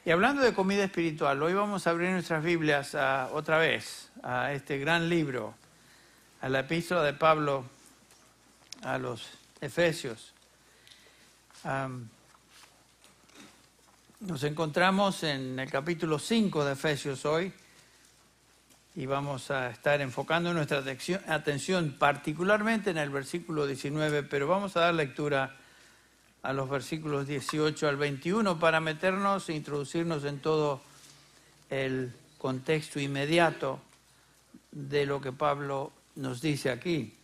Y hablando de comida espiritual, hoy vamos a abrir nuestras Biblias otra vez a este gran libro, a la epístola de Pablo a los Efesios. Nos encontramos en el capítulo 5 de Efesios hoy y vamos a estar enfocando nuestra atención particularmente en el versículo 19, pero vamos a dar lectura a los versículos 18 al 21 para meternos e introducirnos en todo el contexto inmediato de lo que Pablo nos dice aquí.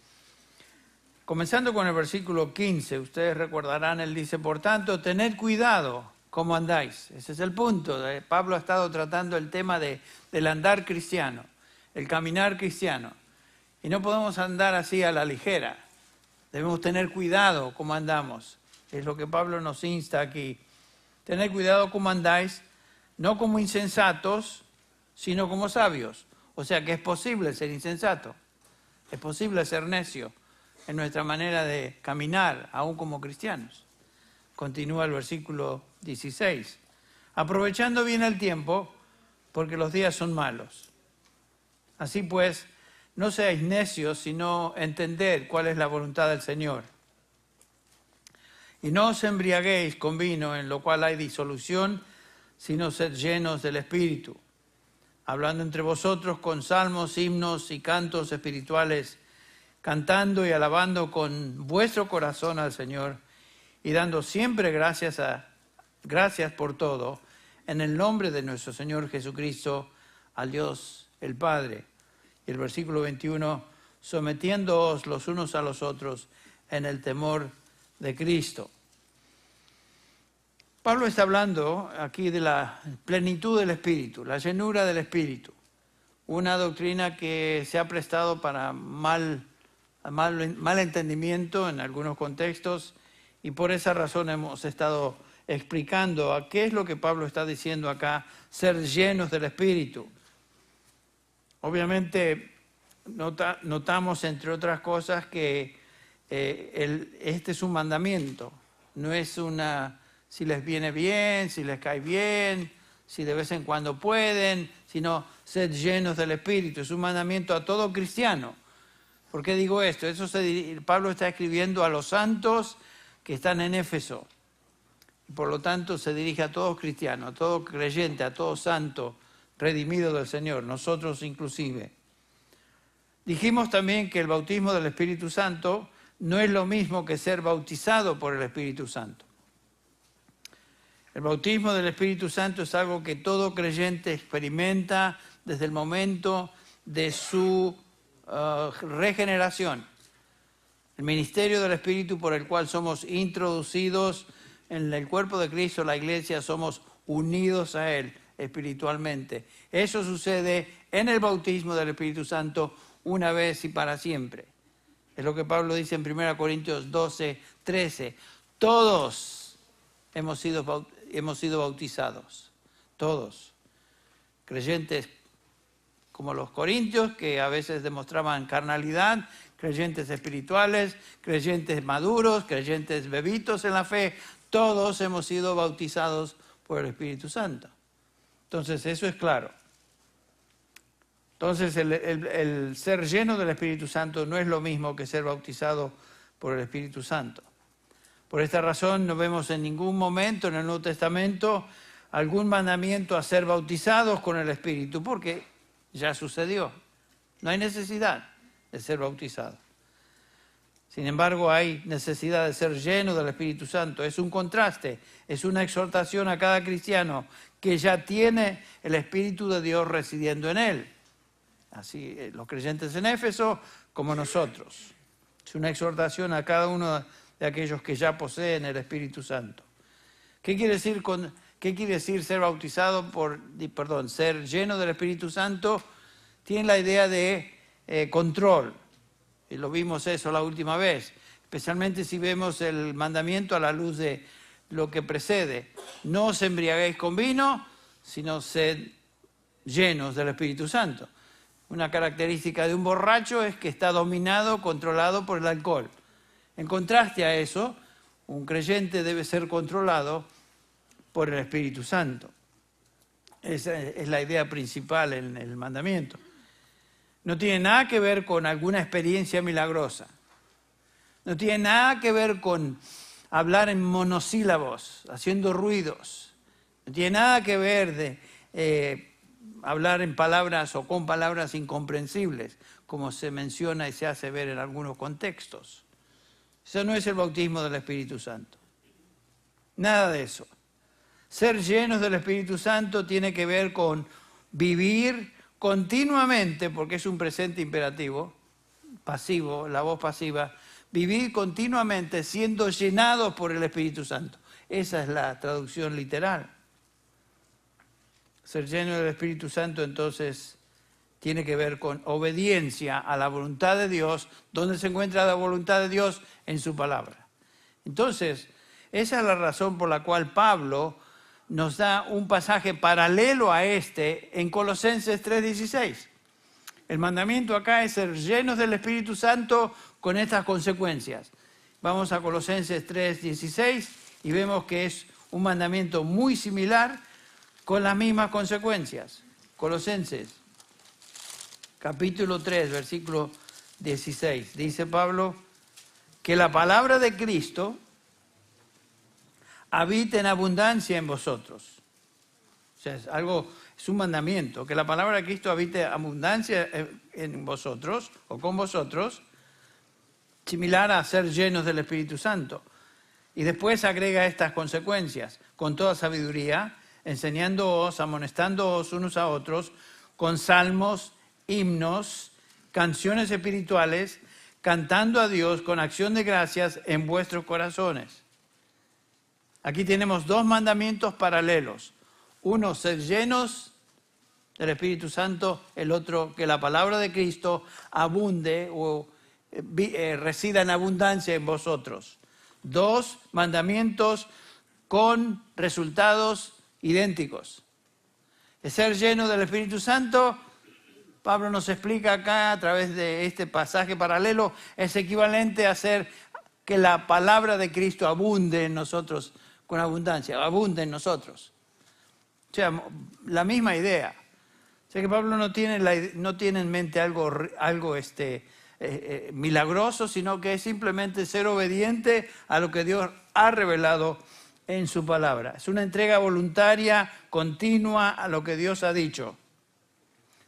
Comenzando con el versículo 15, ustedes recordarán, él dice, por tanto, tened cuidado cómo andáis. Ese es el punto. Pablo ha estado tratando el tema del andar cristiano, el caminar cristiano. Y no podemos andar así a la ligera. Debemos tener cuidado cómo andamos. Es lo que Pablo nos insta aquí. Tened cuidado cómo andáis, no como insensatos, sino como sabios. O sea que es posible ser insensato. Es posible ser necio en nuestra manera de caminar, aún como cristianos. Continúa el versículo 16. Aprovechando bien el tiempo, porque los días son malos. Así pues, no seáis necios, sino entended cuál es la voluntad del Señor. Y no os embriaguéis con vino, en lo cual hay disolución, sino sed llenos del Espíritu, hablando entre vosotros con salmos, himnos y cantos espirituales, cantando y alabando con vuestro corazón al Señor, y dando siempre gracias por todo, en el nombre de nuestro Señor Jesucristo, al Dios el Padre. Y el versículo 21, sometiéndoos los unos a los otros en el temor de Cristo. Pablo está hablando aquí de la plenitud del Espíritu, la llenura del Espíritu, una doctrina que se ha prestado para mal entendimiento en algunos contextos, y por esa razón hemos estado explicando a qué es lo que Pablo está diciendo acá, ser llenos del Espíritu. Obviamente notamos, entre otras cosas, que este es un mandamiento, no es si les viene bien, si les cae bien, si de vez en cuando pueden, sino ser llenos del Espíritu. Es un mandamiento a todo cristiano. ¿Por qué digo esto? Pablo está escribiendo a los santos que están en Éfeso. Y por lo tanto se dirige a todos cristianos, a todo creyente, a todo santo, redimido del Señor, nosotros inclusive. Dijimos también que el bautismo del Espíritu Santo no es lo mismo que ser bautizado por el Espíritu Santo. El bautismo del Espíritu Santo es algo que todo creyente experimenta desde el momento de su regeneración. El ministerio del Espíritu por el cual somos introducidos en el cuerpo de Cristo, la iglesia, somos unidos a Él espiritualmente. Eso sucede en el bautismo del Espíritu Santo una vez y para siempre. Es lo que Pablo dice en 1 Corintios 12, 13. Todos hemos sido bautizados. Todos. Creyentes como los corintios, que a veces demostraban carnalidad, creyentes espirituales, creyentes maduros, creyentes bebitos en la fe, todos hemos sido bautizados por el Espíritu Santo. Entonces, eso es claro. Entonces, el ser lleno del Espíritu Santo no es lo mismo que ser bautizado por el Espíritu Santo. Por esta razón, no vemos en ningún momento en el Nuevo Testamento algún mandamiento a ser bautizados con el Espíritu, porque ya sucedió. No hay necesidad de ser bautizado. Sin embargo, hay necesidad de ser lleno del Espíritu Santo. Es un contraste, es una exhortación a cada cristiano que ya tiene el Espíritu de Dios residiendo en él. Así los creyentes en Éfeso como nosotros. Es una exhortación a cada uno de aquellos que ya poseen el Espíritu Santo. ¿Qué quiere decir ser bautizado ser lleno del Espíritu Santo? Tiene la idea de control. Y lo vimos eso la última vez, especialmente si vemos el mandamiento a la luz de lo que precede. No os embriaguéis con vino, sino sed llenos del Espíritu Santo. Una característica de un borracho es que está dominado, controlado por el alcohol. En contraste a eso, un creyente debe ser controlado por el Espíritu Santo. Esa es la idea principal en el mandamiento. No tiene nada que ver con alguna experiencia milagrosa. No tiene nada que ver con hablar en monosílabos, haciendo ruidos. No tiene nada que ver de hablar en palabras o con palabras incomprensibles, como se menciona y se hace ver en algunos contextos. Eso no es el bautismo del Espíritu Santo. Nada de eso. Ser llenos del Espíritu Santo tiene que ver con vivir continuamente, porque es un presente imperativo, pasivo, la voz pasiva, vivir continuamente siendo llenados por el Espíritu Santo. Esa es la traducción literal. Ser lleno del Espíritu Santo entonces tiene que ver con obediencia a la voluntad de Dios. ¿Dónde se encuentra la voluntad de Dios? En su palabra. Entonces, esa es la razón por la cual Pablo nos da un pasaje paralelo a este en Colosenses 3:16. El mandamiento acá es ser llenos del Espíritu Santo con estas consecuencias. Vamos a Colosenses 3:16 y vemos que es un mandamiento muy similar con las mismas consecuencias. Colosenses, capítulo 3, versículo 16. Dice Pablo que la palabra de Cristo habita en abundancia en vosotros. O sea, es un mandamiento, que la palabra de Cristo habite en abundancia en vosotros o con vosotros, similar a ser llenos del Espíritu Santo. Y después agrega estas consecuencias, con toda sabiduría, enseñándoos, amonestándoos unos a otros, con salmos, himnos, canciones espirituales, cantando a Dios con acción de gracias en vuestros corazones. Aquí tenemos dos mandamientos paralelos. Uno, ser llenos del Espíritu Santo. El otro, que la palabra de Cristo abunde o resida en abundancia en vosotros. Dos mandamientos con resultados idénticos. El ser lleno del Espíritu Santo, Pablo nos explica acá a través de este pasaje paralelo, es equivalente a hacer que la palabra de Cristo abunde en nosotros con abundancia, abunde en nosotros. O sea, la misma idea. O sea que Pablo no tiene en mente algo milagroso, sino que es simplemente ser obediente a lo que Dios ha revelado en su palabra. Es una entrega voluntaria, continua a lo que Dios ha dicho.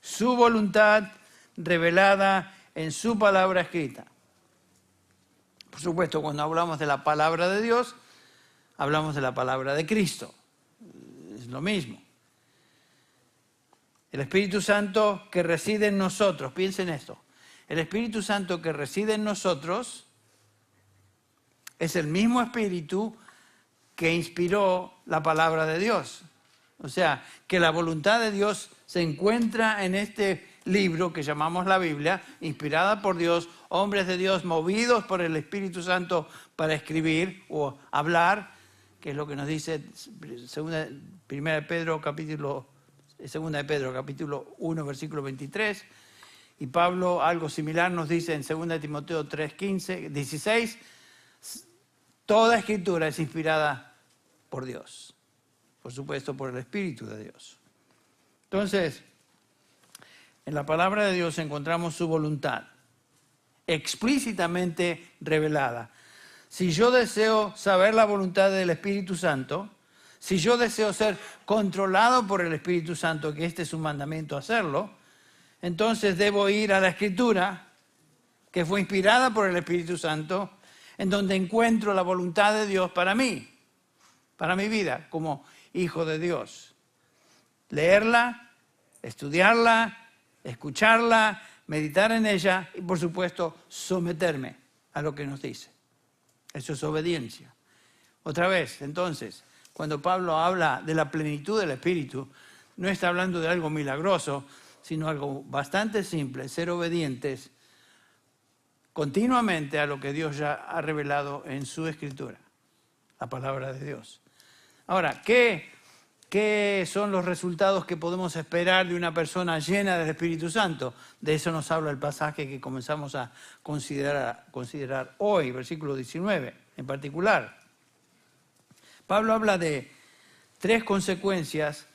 Su voluntad revelada en su palabra escrita. Por supuesto, cuando hablamos de la palabra de Dios, hablamos de la palabra de Cristo. Es lo mismo. El Espíritu Santo que reside en nosotros, piensen esto, el Espíritu Santo que reside en nosotros es el mismo Espíritu que inspiró la palabra de Dios. O sea, que la voluntad de Dios se encuentra en este libro que llamamos la Biblia, inspirada por Dios, hombres de Dios movidos por el Espíritu Santo para escribir o hablar, que es lo que nos dice 2 de Pedro capítulo 1, versículo 23. Y Pablo algo similar nos dice en 2 de Timoteo 3:16, toda escritura es inspirada por Dios, por supuesto por el Espíritu de Dios. Entonces, en la palabra de Dios encontramos su voluntad, explícitamente revelada. Si yo deseo saber la voluntad del Espíritu Santo, si yo deseo ser controlado por el Espíritu Santo, que este es un mandamiento hacerlo, entonces debo ir a la Escritura, que fue inspirada por el Espíritu Santo, en donde encuentro la voluntad de Dios para mí, para mi vida, como hijo de Dios. Leerla, estudiarla, escucharla, meditar en ella y, por supuesto, someterme a lo que nos dice. Eso es obediencia. Otra vez, entonces, cuando Pablo habla de la plenitud del Espíritu, no está hablando de algo milagroso, sino algo bastante simple, ser obedientes continuamente a lo que Dios ya ha revelado en su Escritura, la palabra de Dios. Ahora, ¿qué son los resultados que podemos esperar de una persona llena del Espíritu Santo? De eso nos habla el pasaje que comenzamos a considerar hoy, versículo 19 en particular. Pablo habla de 3 consecuencias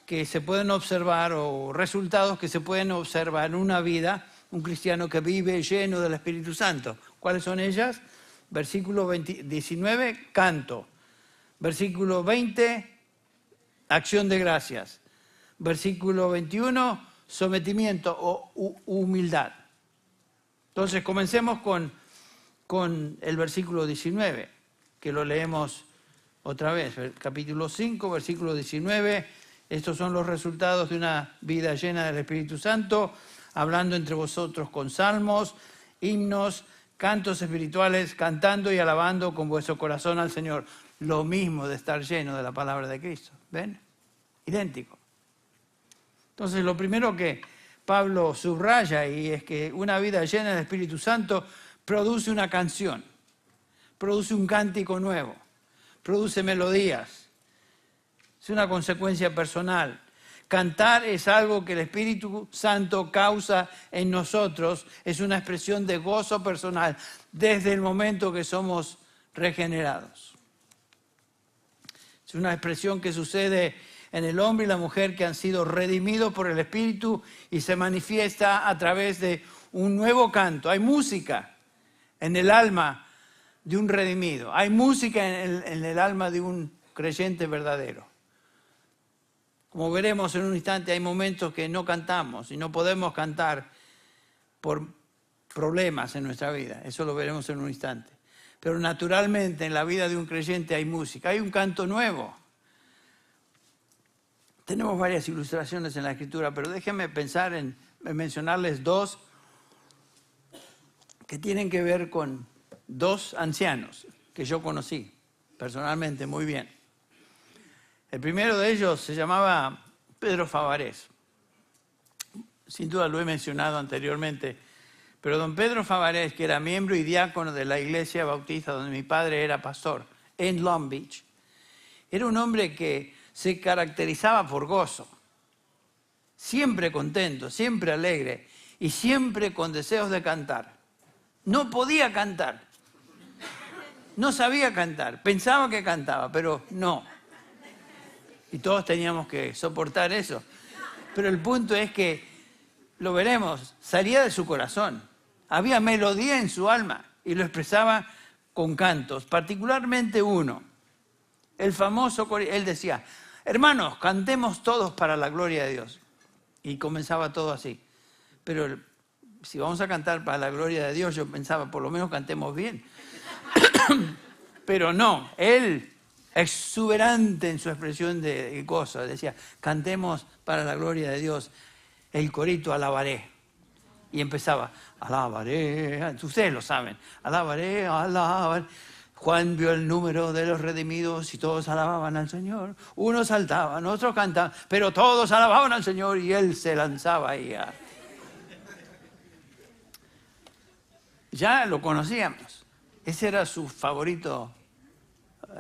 que se pueden observar o resultados que se pueden observar en una vida, un cristiano que vive lleno del Espíritu Santo. ¿Cuáles son ellas? Versículo 19, canto. Versículo 20, acción de gracias. Versículo 21, sometimiento o humildad. Entonces comencemos con el versículo 19, que lo leemos otra vez. Capítulo 5, versículo 19. Estos son los resultados de una vida llena del Espíritu Santo, hablando entre vosotros con salmos, himnos, cantos espirituales, cantando y alabando con vuestro corazón al Señor. Lo mismo de estar lleno de la palabra de Cristo. ¿Ven? Idéntico. Entonces, lo primero que Pablo subraya y es que una vida llena del Espíritu Santo produce una canción, produce un cántico nuevo, produce melodías. Es una consecuencia personal. Cantar es algo que el Espíritu Santo causa en nosotros, es una expresión de gozo personal desde el momento que somos regenerados. Es una expresión que sucede en el hombre y la mujer que han sido redimidos por el Espíritu y se manifiesta a través de un nuevo canto. Hay música en el alma de un redimido, hay música en el alma de un creyente verdadero. Como veremos en un instante, hay momentos que no cantamos y no podemos cantar por problemas en nuestra vida. Eso lo veremos en un instante. Pero naturalmente en la vida de un creyente hay música, hay un canto nuevo. Tenemos varias ilustraciones en la Escritura, pero déjenme pensar en mencionarles dos que tienen que ver con dos ancianos que yo conocí personalmente muy bien. El primero de ellos se llamaba Pedro Favarés. Sin duda lo he mencionado anteriormente, pero don Pedro Favarés, que era miembro y diácono de la iglesia bautista donde mi padre era pastor, en Long Beach, era un hombre que se caracterizaba por gozo, siempre contento, siempre alegre y siempre con deseos de cantar. No podía cantar, no sabía cantar, pensaba que cantaba, pero no. Y todos teníamos que soportar eso. Pero el punto es que, lo veremos, salía de su corazón. Había melodía en su alma y lo expresaba con cantos, particularmente uno. El famoso, él decía, hermanos, cantemos todos para la gloria de Dios. Y comenzaba todo así. Pero si vamos a cantar para la gloria de Dios, yo pensaba, por lo menos cantemos bien. Pero no, él, exuberante en su expresión de gozo, decía, cantemos para la gloria de Dios, el corito alabaré. Y empezaba, alabaré, ustedes lo saben, alabaré, alabaré. Juan vio el número de los redimidos y todos alababan al Señor. Unos saltaban, otros cantaban, pero todos alababan al Señor y él se lanzaba ahí. Ya lo conocíamos. Ese era su favorito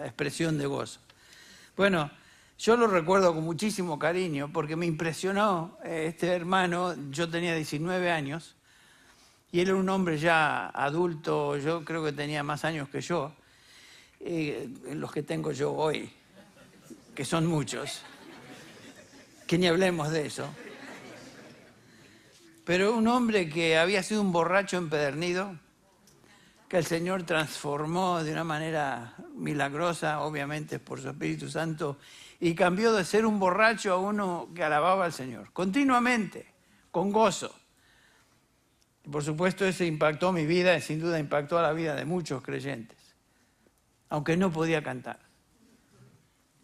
expresión de gozo. Bueno, yo lo recuerdo con muchísimo cariño porque me impresionó este hermano. Yo tenía 19 años y él era un hombre ya adulto, yo creo que tenía más años que yo, los que tengo yo hoy, que son muchos, que ni hablemos de eso. Pero un hombre que había sido un borracho empedernido, que el Señor transformó de una manera milagrosa, obviamente por su Espíritu Santo, y cambió de ser un borracho a uno que alababa al Señor, continuamente, con gozo. Y por supuesto, eso impactó mi vida y sin duda impactó a la vida de muchos creyentes, aunque no podía cantar.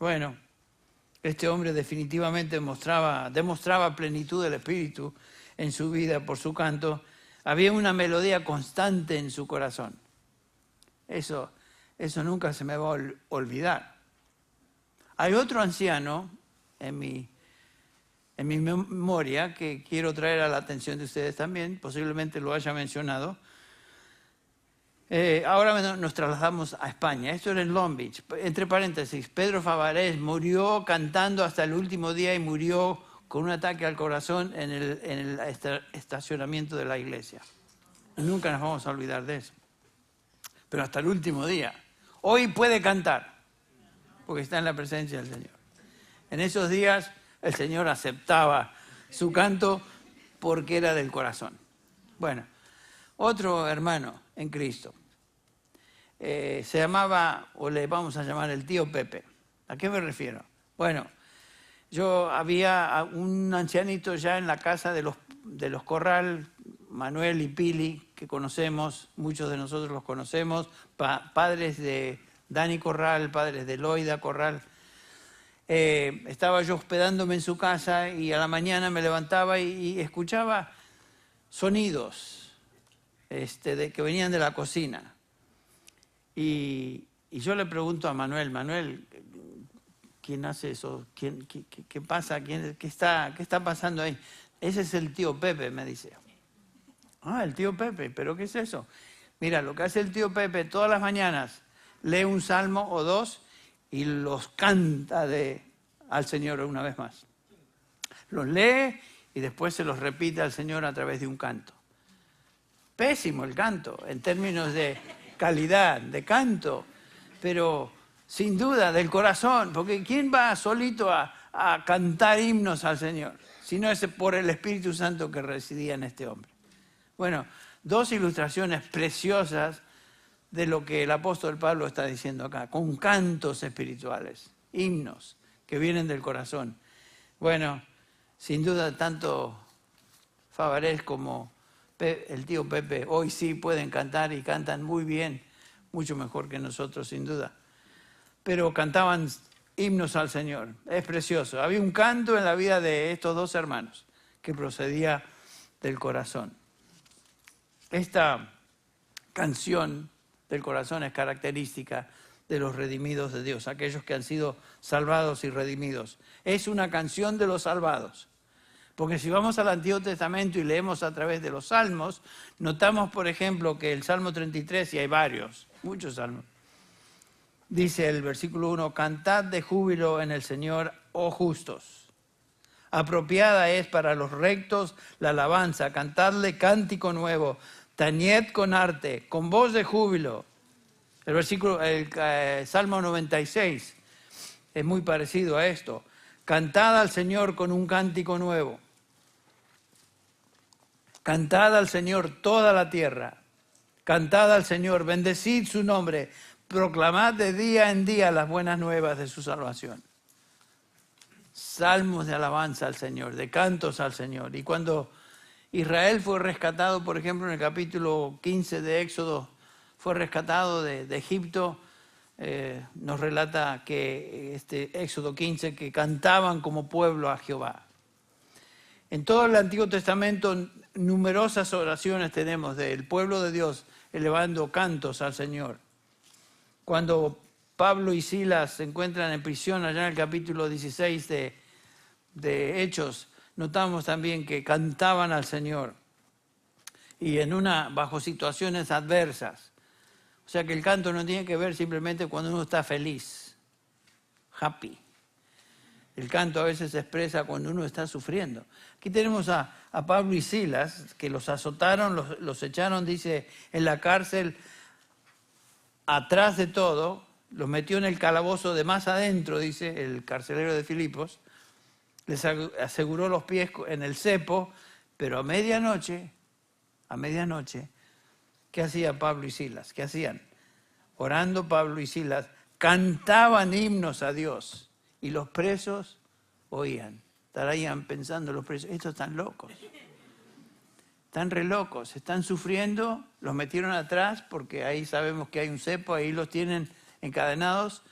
Bueno, este hombre definitivamente demostraba plenitud del Espíritu en su vida por su canto. Había una melodía constante en su corazón. Eso nunca se me va a olvidar. Hay otro anciano en mi memoria que quiero traer a la atención de ustedes también, posiblemente lo haya mencionado. Ahora nos trasladamos a España. Esto era en Long Beach. Entre paréntesis, Pedro Favarés murió cantando hasta el último día y murió con un ataque al corazón en el estacionamiento de la iglesia. Y nunca nos vamos a olvidar de eso. Pero hasta el último día. Hoy puede cantar, porque está en la presencia del Señor. En esos días el Señor aceptaba su canto porque era del corazón. Bueno, otro hermano en Cristo, se llamaba, o le vamos a llamar el tío Pepe. ¿A qué me refiero? Bueno, yo había un ancianito ya en la casa de los Corral, Manuel y Pili, que conocemos, muchos de nosotros los conocemos, padres de Dani Corral, padres de Loida Corral. Estaba yo hospedándome en su casa y a la mañana me levantaba y escuchaba sonidos que venían de la cocina. Y yo le pregunto a Manuel, ¿quién hace eso? ¿Qué pasa? ¿Qué está pasando ahí? Ese es el tío Pepe, me dice. Ah, el tío Pepe, ¿pero qué es eso? Mira, lo que hace el tío Pepe todas las mañanas, lee un salmo o dos y los canta al Señor una vez más. Los lee y después se los repite al Señor a través de un canto. Pésimo el canto, en términos de calidad, de canto, pero sin duda del corazón, porque ¿quién va solito a cantar himnos al Señor? Si no es por el Espíritu Santo que residía en este hombre. Bueno, dos ilustraciones preciosas de lo que el apóstol Pablo está diciendo acá, con cantos espirituales, himnos que vienen del corazón. Bueno, sin duda tanto Favarés como el tío Pepe hoy sí pueden cantar y cantan muy bien, mucho mejor que nosotros sin duda. Pero cantaban himnos al Señor, es precioso. Había un canto en la vida de estos dos hermanos que procedía del corazón. Esta canción del corazón es característica de los redimidos de Dios, aquellos que han sido salvados y redimidos. Es una canción de los salvados. Porque si vamos al Antiguo Testamento y leemos a través de los salmos, notamos, por ejemplo, que el Salmo 33, y hay varios, muchos salmos, dice el versículo 1, cantad de júbilo en el Señor, oh justos. Apropiada es para los rectos la alabanza, cantadle cántico nuevo, tañed con arte, con voz de júbilo. El Salmo 96 es muy parecido a esto. Cantad al Señor con un cántico nuevo. Cantad al Señor toda la tierra. Cantad al Señor, bendecid su nombre. Proclamad de día en día las buenas nuevas de su salvación. Salmos de alabanza al Señor, de cantos al Señor. Y cuando Israel fue rescatado, por ejemplo, en el capítulo 15 de Éxodo, fue rescatado de Egipto, nos relata que Éxodo 15, que cantaban como pueblo a Jehová. En todo el Antiguo Testamento, numerosas oraciones tenemos del pueblo de Dios elevando cantos al Señor. Cuando Pablo y Silas se encuentran en prisión, allá en el capítulo 16 de Hechos, notamos también que cantaban al Señor y bajo situaciones adversas. O sea que el canto no tiene que ver simplemente cuando uno está feliz, happy. El canto a veces se expresa cuando uno está sufriendo. Aquí tenemos a Pablo y Silas, que los azotaron, los echaron, dice, en la cárcel, atrás de todo, los metió en el calabozo de más adentro, dice el carcelero de Filipos, les aseguró los pies en el cepo, pero a medianoche, ¿qué hacía Pablo y Silas? ¿Qué hacían? Orando Pablo y Silas, cantaban himnos a Dios y los presos oían. Estarían pensando los presos, estos están locos, están re locos, están sufriendo, los metieron atrás porque ahí sabemos que hay un cepo, ahí los tienen encadenados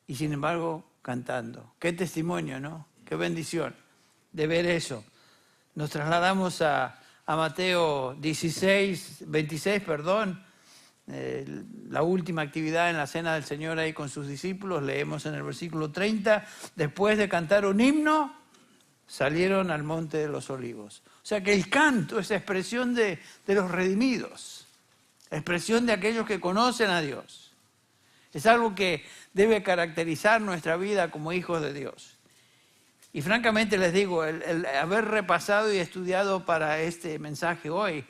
y sin embargo cantando. Qué testimonio, ¿no? Qué bendición de ver eso. Nos trasladamos a Mateo 26, la última actividad en la cena del Señor ahí con sus discípulos. Leemos en el versículo 30, después de cantar un himno, salieron al monte de los olivos. O sea que el canto es expresión de los redimidos, expresión de aquellos que conocen a Dios. Es algo que debe caracterizar nuestra vida como hijos de Dios. Y francamente les digo, el haber repasado y estudiado para este mensaje hoy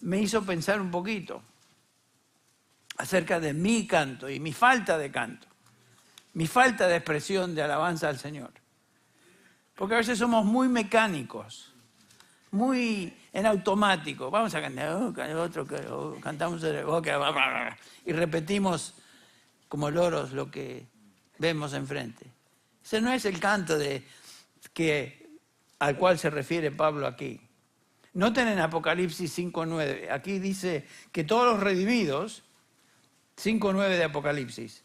me hizo pensar un poquito acerca de mi canto y mi falta de canto, mi falta de expresión de alabanza al Señor. Porque a veces somos muy mecánicos, muy en automático. Vamos a cantar, cantamos y repetimos como loros lo que vemos enfrente. Ese no es el canto al cual se refiere Pablo aquí. Noten en Apocalipsis 5:9, aquí dice que todos los redimidos, 5:9 de Apocalipsis,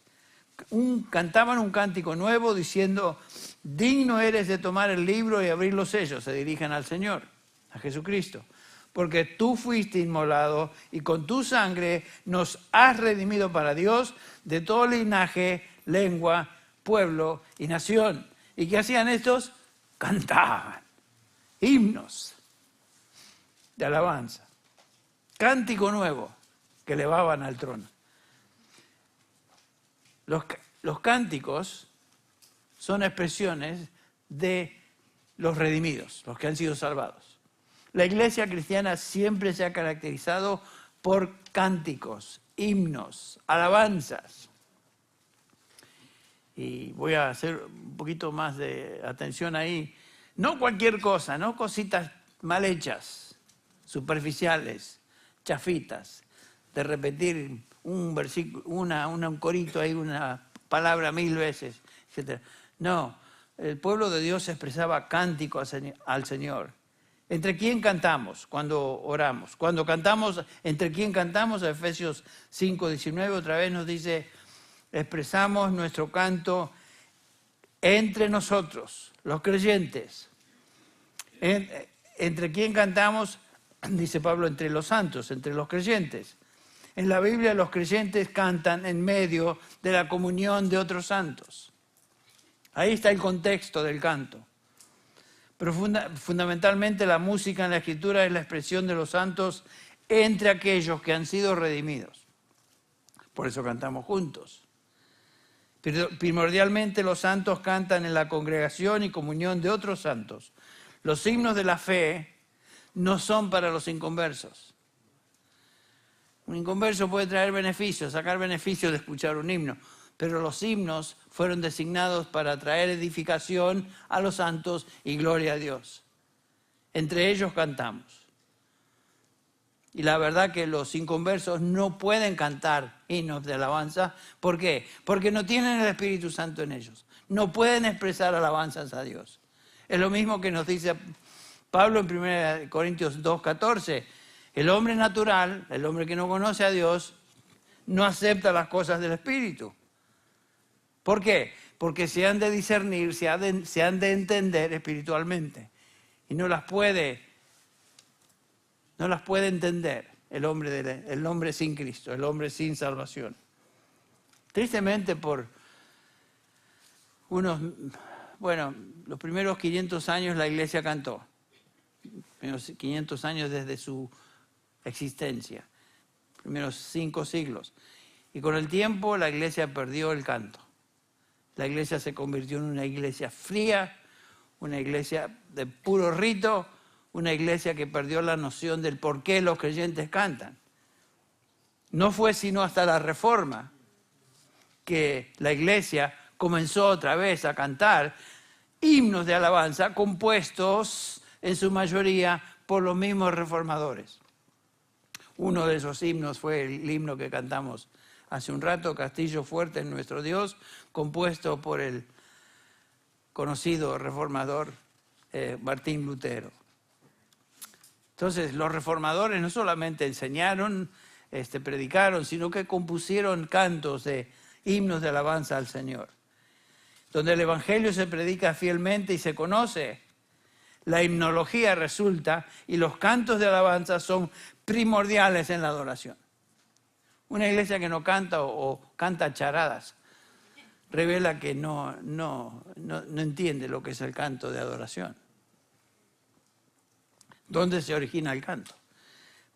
cantaban un cántico nuevo diciendo: digno eres de tomar el libro y abrir los sellos. Se dirigen al Señor, a Jesucristo, porque tú fuiste inmolado y con tu sangre nos has redimido para Dios de todo linaje, lengua, pueblo y nación. ¿Y qué hacían estos? Cantaban himnos de alabanza, cántico nuevo que elevaban al trono. Los cánticos son expresiones de los redimidos, los que han sido salvados. La iglesia cristiana siempre se ha caracterizado por cánticos, himnos, alabanzas. Y voy a hacer un poquito más de atención ahí. No cualquier cosa, no cositas mal hechas, superficiales, chafitas, de repetir un versículo, un corito ahí, una palabra 1000 veces, etc. No, el pueblo de Dios expresaba cántico al Señor. ¿Entre quién cantamos cuando oramos? Cuando cantamos, ¿entre quién cantamos? Efesios 5:19 otra vez nos dice: expresamos nuestro canto entre nosotros, los creyentes. ¿Entre quién cantamos? Dice Pablo, entre los santos, entre los creyentes. En la Biblia los creyentes cantan en medio de la comunión de otros santos. Ahí está el contexto del canto. Pero fundamentalmente la música en la Escritura es la expresión de los santos entre aquellos que han sido redimidos. Por eso cantamos juntos. Pero primordialmente los santos cantan en la congregación y comunión de otros santos. Los himnos de la fe no son para los inconversos. Un inconverso puede traer beneficios, sacar beneficios de escuchar un himno, pero los himnos fueron designados para traer edificación a los santos y gloria a Dios. Entre ellos cantamos. Y la verdad que los inconversos no pueden cantar himnos de alabanza. ¿Por qué? Porque no tienen el Espíritu Santo en ellos. No pueden expresar alabanzas a Dios. Es lo mismo que nos dice Pablo en 1 Corintios 2:14. El hombre natural, el hombre que no conoce a Dios, no acepta las cosas del Espíritu. ¿Por qué? Porque se han de discernir, se han de entender espiritualmente. Y no las puede entender el hombre sin Cristo, el hombre sin salvación. Tristemente por los primeros 500 años la iglesia cantó. Primeros 500 años desde su existencia, primeros 5 siglos. Y con el tiempo la iglesia perdió el canto. La iglesia se convirtió en una iglesia fría, una iglesia de puro rito, una iglesia que perdió la noción del por qué los creyentes cantan. No fue sino hasta la Reforma que la iglesia comenzó otra vez a cantar himnos de alabanza compuestos en su mayoría por los mismos reformadores. Uno de esos himnos fue el himno que cantamos hace un rato, Castillo fuerte en nuestro Dios, compuesto por el conocido reformador Martín Lutero. Entonces, los reformadores no solamente enseñaron, predicaron, sino que compusieron cantos de himnos de alabanza al Señor. Donde el Evangelio se predica fielmente y se conoce, la himnología resulta y los cantos de alabanza son primordiales en la adoración. Una iglesia que no canta o canta charadas revela que no entiende lo que es el canto de adoración. ¿Dónde se origina el canto?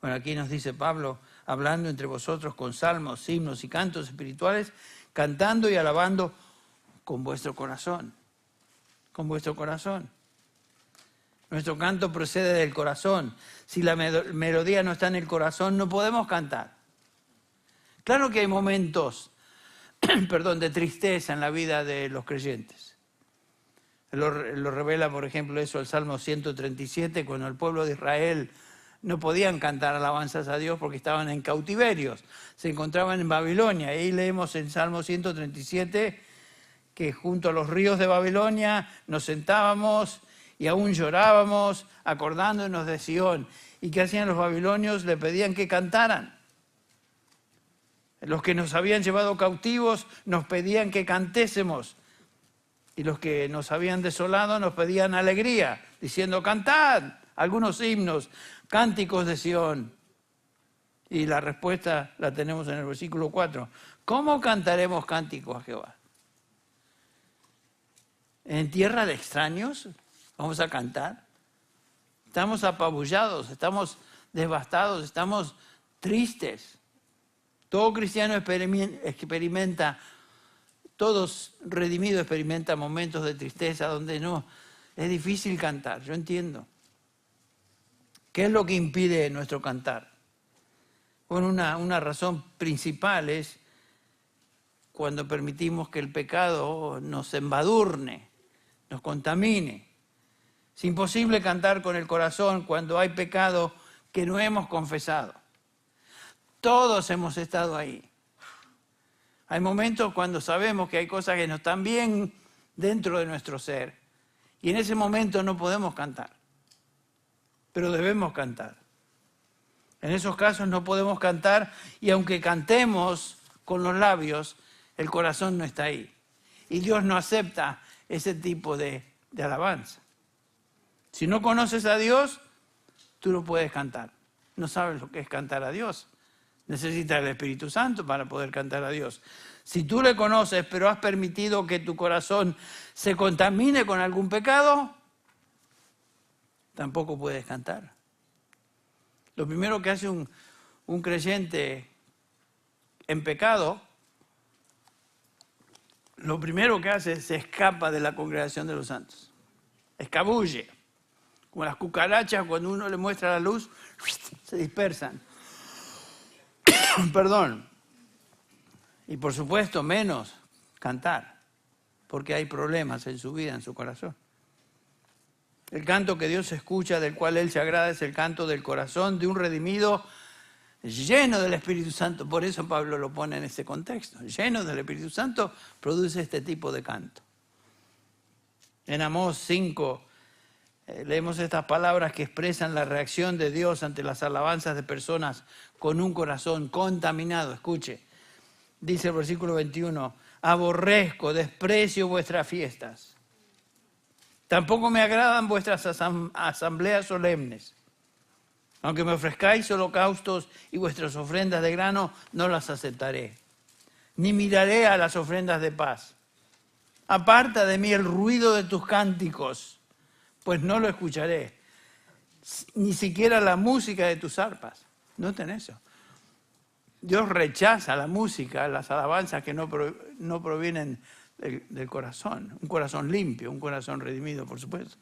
Bueno, aquí nos dice Pablo, hablando entre vosotros con salmos, himnos y cantos espirituales, cantando y alabando con vuestro corazón. Con vuestro corazón. Nuestro canto procede del corazón. Si la melodía no está en el corazón, no podemos cantar. Claro que hay momentos, de tristeza en la vida de los creyentes. Lo revela, por ejemplo, eso el Salmo 137, cuando el pueblo de Israel no podían cantar alabanzas a Dios porque estaban en cautiverios, se encontraban en Babilonia. Y ahí leemos en Salmo 137 que junto a los ríos de Babilonia nos sentábamos y aún llorábamos acordándonos de Sión. ¿Y qué hacían los babilonios? Le pedían que cantaran. Los que nos habían llevado cautivos nos pedían que cantésemos. Y los que nos habían desolado nos pedían alegría, diciendo, cantad algunos himnos, cánticos de Sión. Y la respuesta la tenemos en el versículo 4. ¿Cómo cantaremos cánticos a Jehová? ¿En tierra de extraños vamos a cantar? Estamos apabullados, estamos devastados, estamos tristes. Todo cristiano experimenta, todos redimidos experimentan momentos de tristeza donde no, es difícil cantar, yo entiendo. ¿Qué es lo que impide nuestro cantar? Bueno, una razón principal es cuando permitimos que el pecado nos embadurne, nos contamine. Es imposible cantar con el corazón cuando hay pecado que no hemos confesado. Todos hemos estado ahí. Hay momentos cuando sabemos que hay cosas que no están bien dentro de nuestro ser. Y en ese momento no podemos cantar. Pero debemos cantar. En esos casos no podemos cantar y aunque cantemos con los labios, el corazón no está ahí. Y Dios no acepta ese tipo de alabanza. Si no conoces a Dios, tú no puedes cantar. No sabes lo que es cantar a Dios. Necesitas el Espíritu Santo para poder cantar a Dios. Si tú le conoces, pero has permitido que tu corazón se contamine con algún pecado, tampoco puedes cantar. Lo primero que hace un creyente en pecado, lo primero que hace es se escapa de la congregación de los santos. Escabulle. Como las cucarachas, cuando uno le muestra la luz, se dispersan. Perdón. Y por supuesto, menos cantar, porque hay problemas en su vida, en su corazón. El canto que Dios escucha, del cual Él se agrada, es el canto del corazón de un redimido lleno del Espíritu Santo. Por eso Pablo lo pone en este contexto. Lleno del Espíritu Santo produce este tipo de canto. En Amós 5 leemos estas palabras que expresan la reacción de Dios ante las alabanzas de personas con un corazón contaminado. Escuche, dice el versículo 21, aborrezco, desprecio vuestras fiestas. Tampoco me agradan vuestras asambleas solemnes. Aunque me ofrezcáis holocaustos y vuestras ofrendas de grano, no las aceptaré. Ni miraré a las ofrendas de paz. Aparta de mí el ruido de tus cánticos, pues no lo escucharé. Ni siquiera la música de tus arpas. Noten eso. Dios rechaza la música, las alabanzas que no provienen del corazón. Un corazón limpio, un corazón redimido, por supuesto.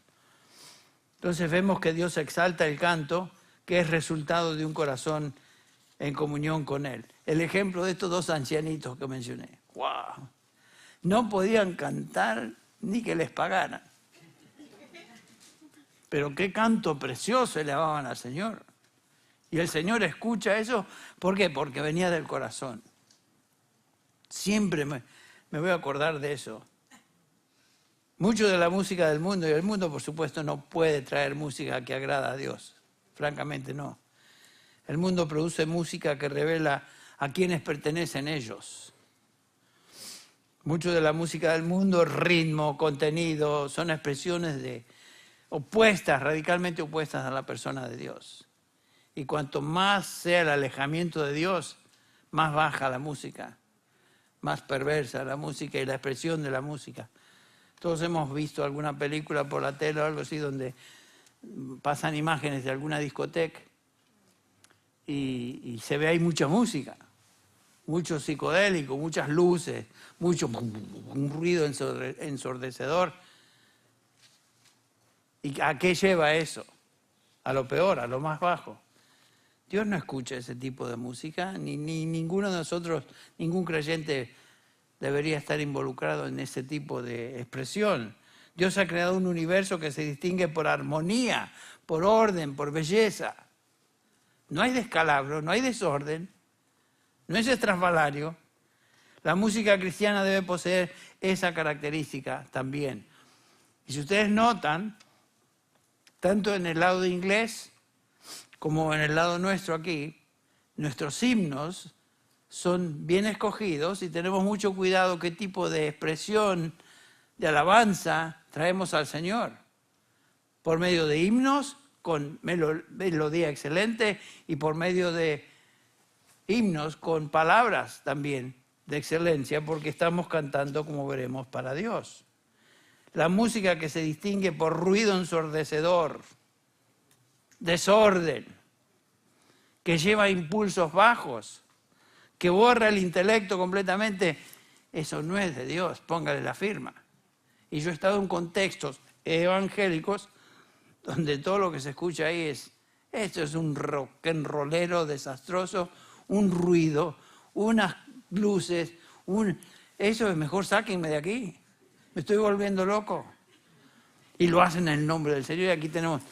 Entonces vemos que Dios exalta el canto, que es resultado de un corazón en comunión con Él. El ejemplo de estos dos ancianitos que mencioné. ¡Wow! No podían cantar ni que les pagaran. Pero qué canto precioso elevaban al Señor. Y el Señor escucha eso. ¿Por qué? Porque venía del corazón. Siempre me voy a acordar de eso. Mucho de la música del mundo, y el mundo por supuesto no puede traer música que agrada a Dios. Francamente no. El mundo produce música que revela a quienes pertenecen ellos. Mucho de la música del mundo, ritmo, contenido, son expresiones opuestas, radicalmente opuestas a la persona de Dios. Y cuanto más sea el alejamiento de Dios, más baja la música, más perversa la música y la expresión de la música. Todos hemos visto alguna película por la tele o algo así donde pasan imágenes de alguna discoteca y se ve ahí mucha música, mucho psicodélico, muchas luces, un ruido ensordecedor. ¿Y a qué lleva eso? A lo peor, a lo más bajo. Dios no escucha ese tipo de música, ni ninguno de nosotros, ningún creyente debería estar involucrado en ese tipo de expresión. Dios ha creado un universo que se distingue por armonía, por orden, por belleza. No hay descalabro, no hay desorden, no es estrafalario. La música cristiana debe poseer esa característica también. Y si ustedes notan, tanto en el lado de inglés como en el lado nuestro aquí, nuestros himnos son bien escogidos y tenemos mucho cuidado qué tipo de expresión de alabanza traemos al Señor. Por medio de himnos con melodía excelente y por medio de himnos con palabras también de excelencia, porque estamos cantando, como veremos, para Dios. La música que se distingue por ruido ensordecedor, desorden, que lleva impulsos bajos, que borra el intelecto completamente, eso no es de Dios, póngale la firma. Y yo he estado en contextos evangélicos donde todo lo que se escucha ahí esto es un rock and rollero desastroso, un ruido, unas luces, eso es mejor sáquenme de aquí, me estoy volviendo loco. Y lo hacen en el nombre del Señor. Y aquí tenemos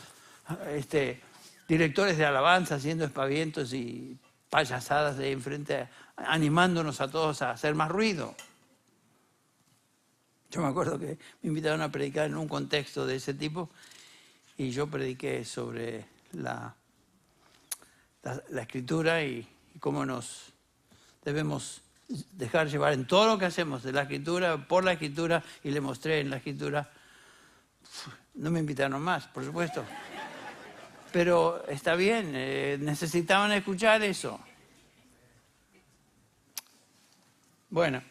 directores de alabanza haciendo espavientos y payasadas de enfrente, animándonos a todos a hacer más ruido. Yo me acuerdo que me invitaron a predicar en un contexto de ese tipo y yo prediqué sobre la Escritura y cómo nos debemos dejar llevar en todo lo que hacemos de la Escritura, por la Escritura, y le mostré en la Escritura. No me invitaron más, por supuesto. Pero está bien, necesitaban escuchar eso. Bueno,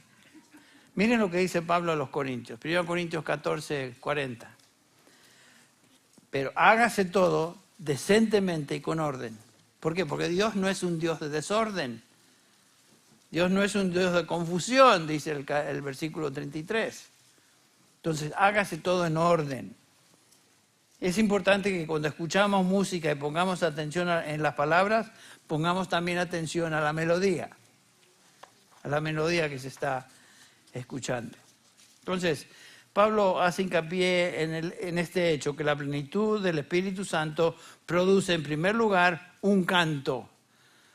miren lo que dice Pablo a los Corintios, 1 Corintios 14, 40. Pero hágase todo decentemente y con orden. ¿Por qué? Porque Dios no es un Dios de desorden. Dios no es un Dios de confusión, dice el versículo 33. Entonces, hágase todo en orden. Es importante que cuando escuchamos música y pongamos atención en las palabras, pongamos también atención a la melodía que se está escuchando. Entonces, Pablo hace hincapié en este hecho, que la plenitud del Espíritu Santo produce en primer lugar un canto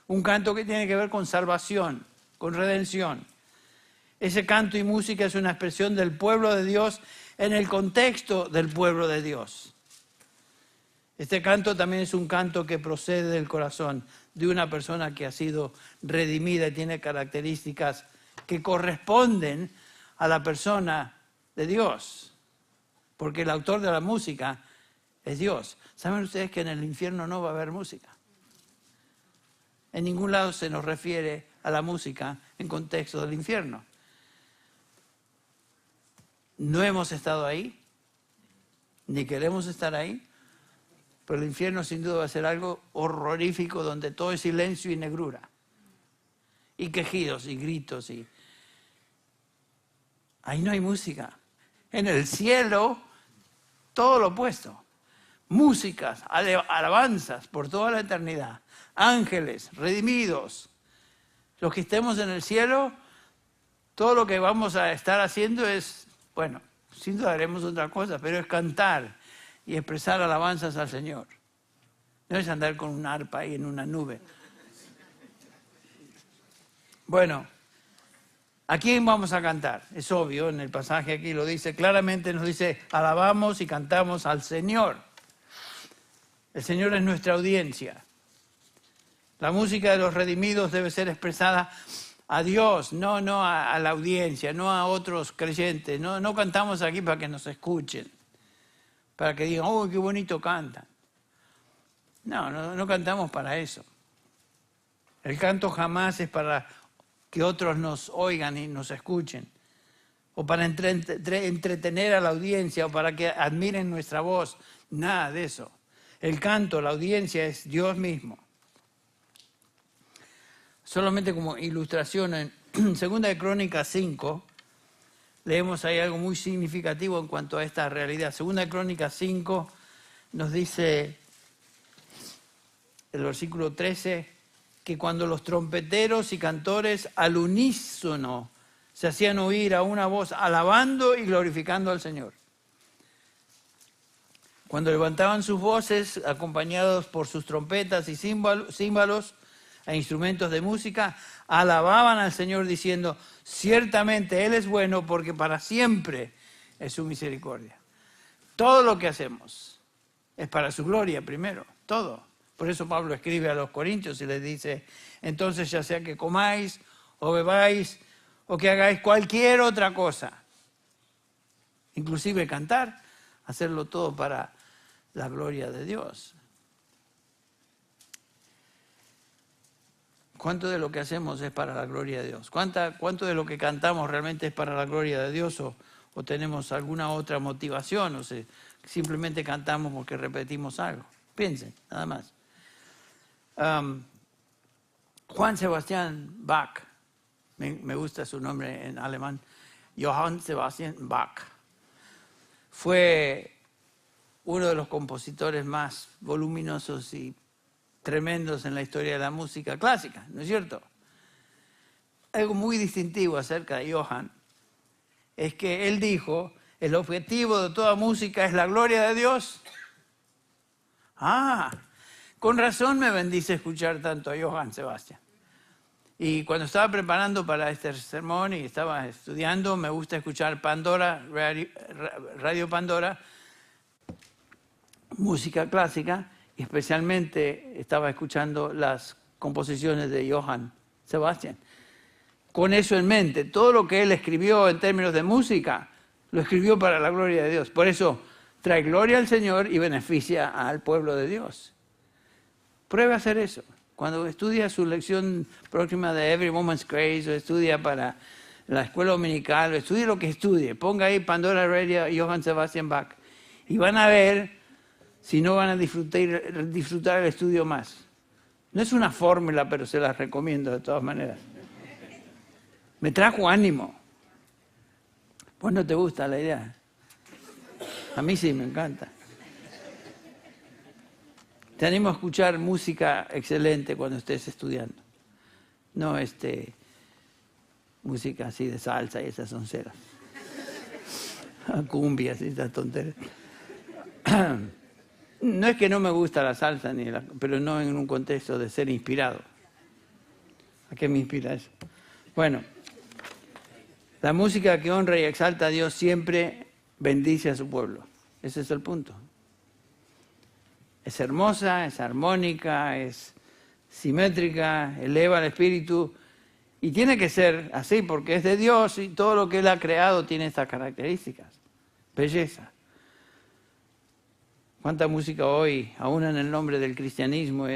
que tiene que ver con salvación, con redención. Ese canto y música es una expresión del pueblo de Dios en el contexto del pueblo de Dios. Este canto también es un canto que procede del corazón de una persona que ha sido redimida y tiene características que corresponden a la persona de Dios, porque el autor de la música es Dios. ¿Saben ustedes que en el infierno no va a haber música? En ningún lado se nos refiere a la música en contexto del infierno. No hemos estado ahí, ni queremos estar ahí, pero el infierno sin duda va a ser algo horrorífico donde todo es silencio y negrura, y quejidos y gritos. Ahí no hay música. En el cielo, todo lo opuesto. Músicas, alabanzas por toda la eternidad. Ángeles, redimidos. Los que estemos en el cielo, todo lo que vamos a estar haciendo es, bueno, sin duda haremos otra cosa, pero es cantar y expresar alabanzas al Señor. No es andar con un arpa ahí en una nube. Bueno, ¿a quién vamos a cantar? Es obvio, en el pasaje aquí lo dice claramente, nos dice, alabamos y cantamos al Señor. El Señor es nuestra audiencia. La música de los redimidos debe ser expresada a Dios, no a la audiencia, no a otros creyentes. No cantamos aquí para que nos escuchen, para que digan, oh, qué bonito cantan. No cantamos para eso. El canto jamás es para que otros nos oigan y nos escuchen, o para entretener a la audiencia, o para que admiren nuestra voz. Nada de eso. El canto, la audiencia es Dios mismo. Solamente como ilustración, en 2 de Crónicas 5, leemos ahí algo muy significativo en cuanto a esta realidad. 2 de Crónicas 5 nos dice el versículo 13, que cuando los trompeteros y cantores al unísono se hacían oír a una voz alabando y glorificando al Señor. Cuando levantaban sus voces, acompañados por sus trompetas y címbalos e instrumentos de música, alababan al Señor diciendo, ciertamente Él es bueno porque para siempre es su misericordia. Todo lo que hacemos es para su gloria primero, todo. Por eso Pablo escribe a los Corintios y les dice, entonces ya sea que comáis o bebáis o que hagáis cualquier otra cosa, inclusive cantar, hacerlo todo para la gloria de Dios. ¿Cuánto de lo que hacemos es para la gloria de Dios? ¿Cuánto de lo que cantamos realmente es para la gloria de Dios o tenemos alguna otra motivación? O sea, simplemente cantamos porque repetimos algo. Piensen, nada más. Juan Sebastian Bach, me gusta su nombre en alemán, Johann Sebastian Bach, fue uno de los compositores más voluminosos y tremendos en la historia de la música clásica, ¿no es cierto? Algo muy distintivo acerca de Johann es que él dijo, el objetivo de toda música es la gloria de Dios. Con razón me bendice escuchar tanto a Johann Sebastian. Y cuando estaba preparando para este sermón y estaba estudiando, me gusta escuchar Pandora, Radio Pandora, música clásica, y especialmente estaba escuchando las composiciones de Johann Sebastian. Con eso en mente, todo lo que él escribió en términos de música, lo escribió para la gloria de Dios. Por eso trae gloria al Señor y beneficia al pueblo de Dios. Pruebe a hacer eso. Cuando estudia su lección próxima de Every Woman's Grace, o estudia para la escuela dominical, o estudie lo que estudie, ponga ahí Pandora Radio y Johann Sebastian Bach, y van a ver si no van a disfrutar el estudio más. No es una fórmula, pero se las recomiendo de todas maneras. Me trajo ánimo. Pues no te gusta la idea. A mí sí, me encanta. Te animo a escuchar música excelente cuando estés estudiando. No música así de salsa y esas sonceras. Cumbias y esas tonterías. No es que no me gusta la salsa, pero no en un contexto de ser inspirado. ¿A qué me inspira eso? Bueno, la música que honra y exalta a Dios siempre bendice a su pueblo. Ese es el punto. Es hermosa, es armónica, es simétrica, eleva el espíritu y tiene que ser así porque es de Dios y todo lo que Él ha creado tiene estas características. Belleza. ¿Cuánta música hoy, aún en el nombre del cristianismo,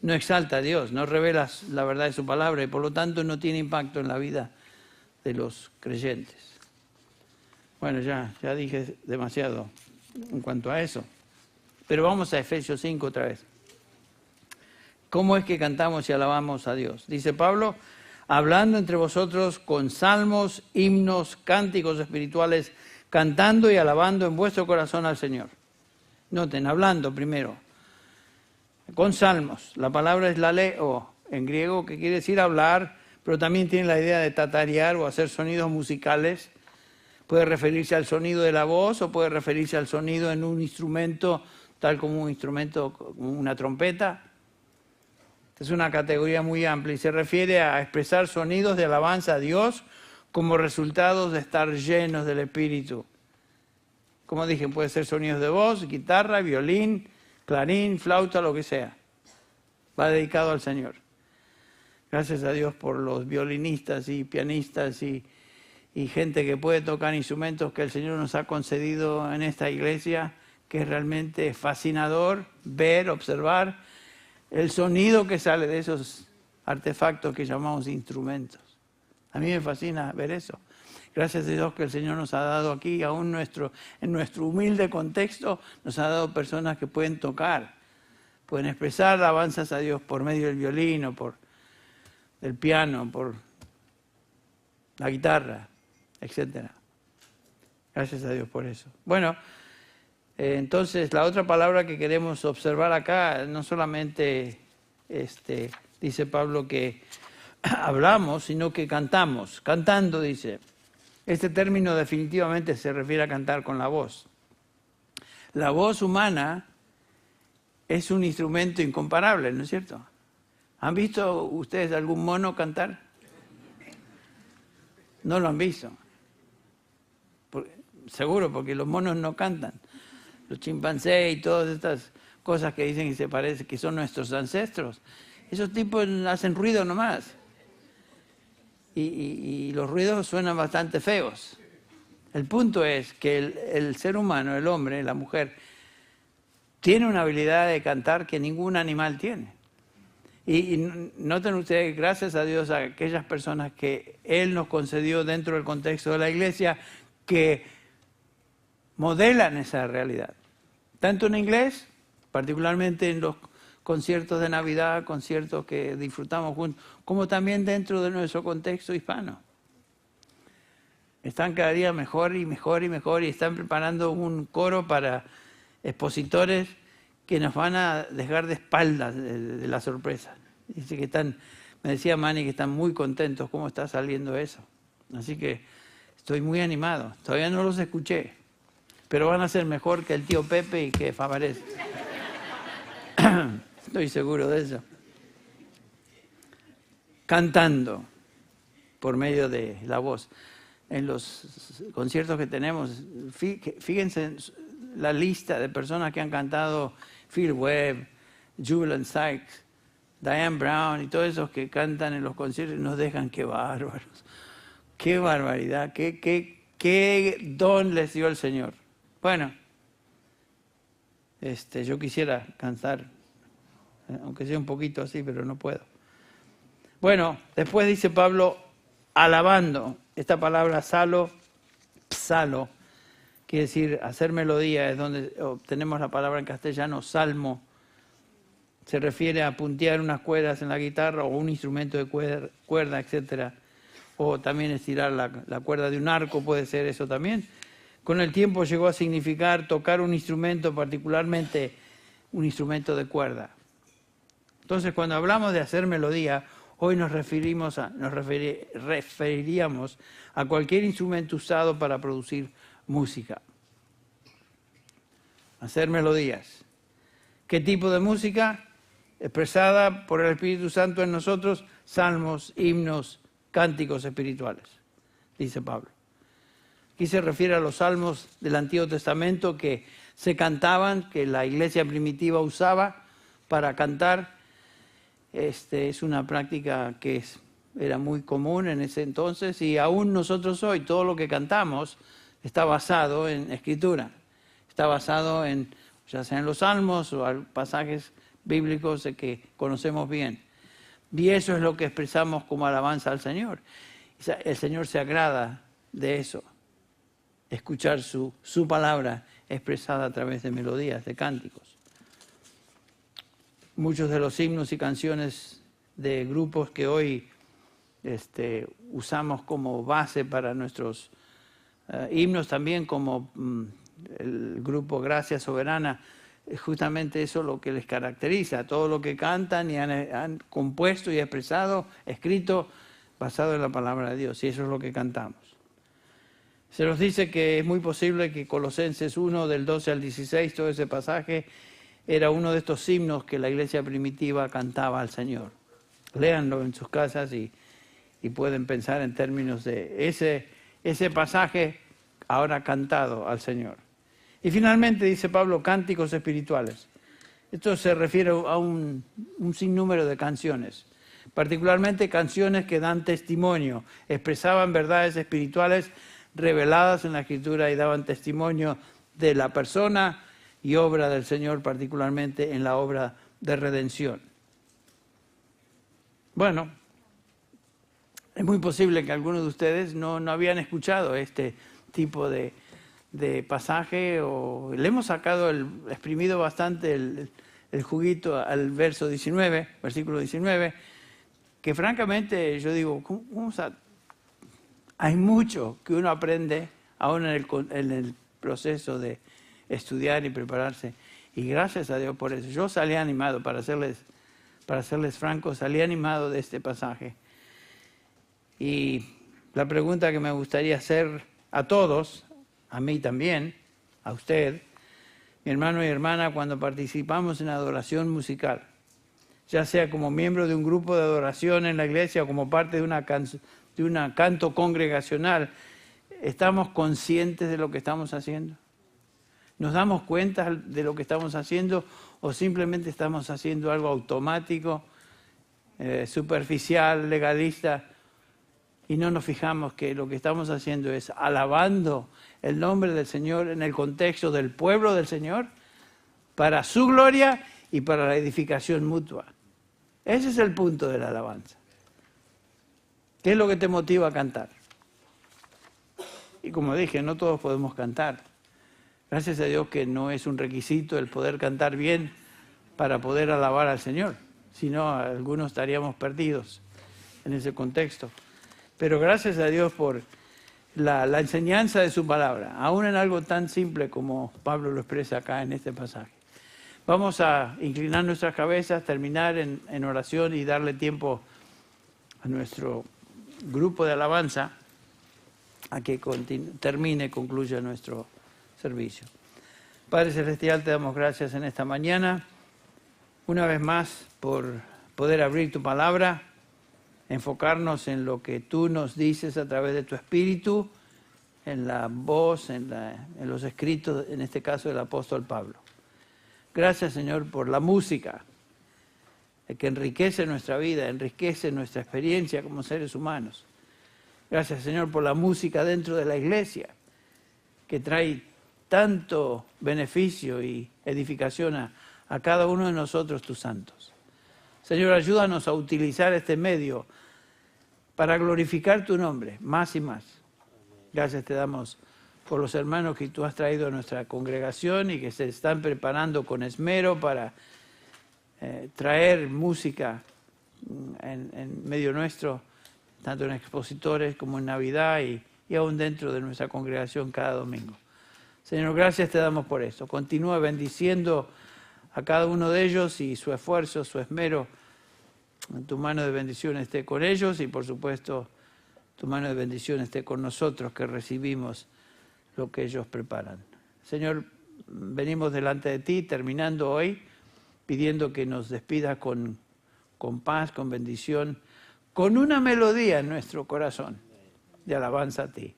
no exalta a Dios, no revela la verdad de su palabra y por lo tanto no tiene impacto en la vida de los creyentes? Bueno, ya dije demasiado en cuanto a eso. Pero vamos a Efesios 5 otra vez. ¿Cómo es que cantamos y alabamos a Dios? Dice Pablo, hablando entre vosotros con salmos, himnos, cánticos espirituales, cantando y alabando en vuestro corazón al Señor. Noten, hablando primero, con salmos. La palabra es laleo en griego, que quiere decir hablar, pero también tiene la idea de tatarear o hacer sonidos musicales. Puede referirse al sonido de la voz o puede referirse al sonido en un instrumento, tal como un instrumento, como una trompeta. Es una categoría muy amplia y se refiere a expresar sonidos de alabanza a Dios como resultados de estar llenos del Espíritu. Como dije, puede ser sonidos de voz, guitarra, violín, clarín, flauta, lo que sea. Va dedicado al Señor. Gracias a Dios por los violinistas y pianistas y gente que puede tocar instrumentos que el Señor nos ha concedido en esta iglesia, que es realmente fascinador ver, observar el sonido que sale de esos artefactos que llamamos instrumentos. A mí me fascina ver eso. Gracias a Dios que el Señor nos ha dado aquí, aún en nuestro humilde contexto, nos ha dado personas que pueden tocar, pueden expresar alabanzas a Dios por medio del violín o por el piano, por la guitarra, etc. Gracias a Dios por eso. Bueno, entonces la otra palabra que queremos observar acá, no solamente dice Pablo que hablamos, sino que cantamos. Cantando, dice. Este término definitivamente se refiere a cantar con la voz. La voz humana es un instrumento incomparable, ¿no es cierto? ¿Han visto ustedes algún mono cantar? No lo han visto. Seguro, porque los monos no cantan. Los chimpancés y todas estas cosas que dicen que se parecen, que son nuestros ancestros. Esos tipos hacen ruido nomás. Y los ruidos suenan bastante feos. El punto es que el ser humano, el hombre, la mujer, tiene una habilidad de cantar que ningún animal tiene. Y noten ustedes, gracias a Dios, a aquellas personas que Él nos concedió dentro del contexto de la iglesia, que modelan esa realidad. Tanto en inglés, particularmente en los conciertos de Navidad, conciertos que disfrutamos juntos, como también dentro de nuestro contexto hispano. Están cada día mejor y mejor y mejor, y están preparando un coro para expositores que nos van a dejar de espaldas de la sorpresa. Dice que me decía Manny que están muy contentos cómo está saliendo eso. Así que estoy muy animado. Todavía no los escuché, pero van a ser mejor que el tío Pepe y que Favarés. Estoy seguro de eso. Cantando por medio de la voz. En los conciertos que tenemos, fíjense en la lista de personas que han cantado: Phil Webb, Julian Sykes, Diane Brown y todos esos que cantan en los conciertos y nos dejan. ¡Qué bárbaros! ¡Qué barbaridad! ¡Qué don les dio el Señor! Bueno, yo quisiera cantar, aunque sea un poquito así, pero no puedo. Bueno, después dice Pablo, alabando. Esta palabra psalo, quiere decir hacer melodía, es donde obtenemos la palabra en castellano salmo. Se refiere a puntear unas cuerdas en la guitarra o un instrumento de cuerda, etc. O también estirar la cuerda de un arco, puede ser eso también. Con el tiempo llegó a significar tocar un instrumento, particularmente un instrumento de cuerda. Entonces, cuando hablamos de hacer melodía, hoy nos referiríamos a cualquier instrumento usado para producir música. Hacer melodías. ¿Qué tipo de música? Expresada por el Espíritu Santo en nosotros, salmos, himnos, cánticos espirituales, dice Pablo. Aquí se refiere a los salmos del Antiguo Testamento que se cantaban, que la iglesia primitiva usaba para cantar. Es una práctica que era muy común en ese entonces, y aún nosotros hoy, todo lo que cantamos está basado en Escritura. Está basado ya sea en los salmos o pasajes bíblicos que conocemos bien. Y eso es lo que expresamos como alabanza al Señor. El Señor se agrada de eso, escuchar su palabra expresada a través de melodías, de cánticos. Muchos de los himnos y canciones de grupos que hoy usamos como base para nuestros himnos, también como el grupo Gracia Soberana, es justamente eso lo que les caracteriza, todo lo que cantan y han compuesto y expresado, escrito, basado en la palabra de Dios, y eso es lo que cantamos. Se nos dice que es muy posible que Colosenses 1, del 12 al 16, todo ese pasaje, era uno de estos himnos que la iglesia primitiva cantaba al Señor. Léanlo en sus casas y pueden pensar en términos de ese pasaje ahora cantado al Señor. Y finalmente dice Pablo, cánticos espirituales. Esto se refiere a un sinnúmero de canciones, particularmente canciones que dan testimonio, expresaban verdades espirituales reveladas en la Escritura y daban testimonio de la persona y obra del Señor, particularmente en la obra de redención. Bueno, es muy posible que algunos de ustedes no habían escuchado este tipo de pasaje, o le hemos sacado, exprimido bastante el juguito al verso 19, versículo 19, que francamente yo digo, hay mucho que uno aprende aún en el proceso de estudiar y prepararse, y gracias a Dios por eso. Yo salí animado, para serles francos, salí animado de este pasaje. Y la pregunta que me gustaría hacer a todos, a mí también, a usted, Mi hermano y hermana, cuando participamos en adoración musical, ya sea como miembro de un grupo de adoración en la iglesia o como parte de un canto congregacional, ¿estamos conscientes de lo que estamos haciendo? ¿Nos damos cuenta de lo que estamos haciendo o simplemente estamos haciendo algo automático, superficial, legalista, y no nos fijamos que lo que estamos haciendo es alabando el nombre del Señor en el contexto del pueblo del Señor para su gloria y para la edificación mutua? Ese es el punto de la alabanza. ¿Qué es lo que te motiva a cantar? Y como dije, no todos podemos cantar. Gracias a Dios que no es un requisito el poder cantar bien para poder alabar al Señor. Si no, algunos estaríamos perdidos en ese contexto. Pero gracias a Dios por la enseñanza de su palabra, aún en algo tan simple como Pablo lo expresa acá en este pasaje. Vamos a inclinar nuestras cabezas, terminar en oración y darle tiempo a nuestro grupo de alabanza a que concluya nuestro servicio. Padre Celestial, te damos gracias en esta mañana, una vez más, por poder abrir tu palabra, enfocarnos en lo que tú nos dices a través de tu Espíritu, en la voz, en los escritos, en este caso del apóstol Pablo. Gracias, Señor, por la música, que enriquece nuestra vida, enriquece nuestra experiencia como seres humanos. Gracias, Señor, por la música dentro de la iglesia, que trae tanto beneficio y edificación a cada uno de nosotros, tus santos. Señor, ayúdanos a utilizar este medio para glorificar tu nombre más y más. Gracias te damos por los hermanos que tú has traído a nuestra congregación y que se están preparando con esmero para traer música en medio nuestro, tanto en expositores como en Navidad y aún dentro de nuestra congregación cada domingo. Señor, gracias te damos por eso. Continúa bendiciendo a cada uno de ellos y su esfuerzo, su esmero. Tu mano de bendición esté con ellos y, por supuesto, tu mano de bendición esté con nosotros que recibimos lo que ellos preparan. Señor, venimos delante de ti, terminando hoy, pidiendo que nos despidas con paz, con bendición, con una melodía en nuestro corazón de alabanza a ti.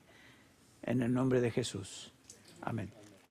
En el nombre de Jesús. Amén.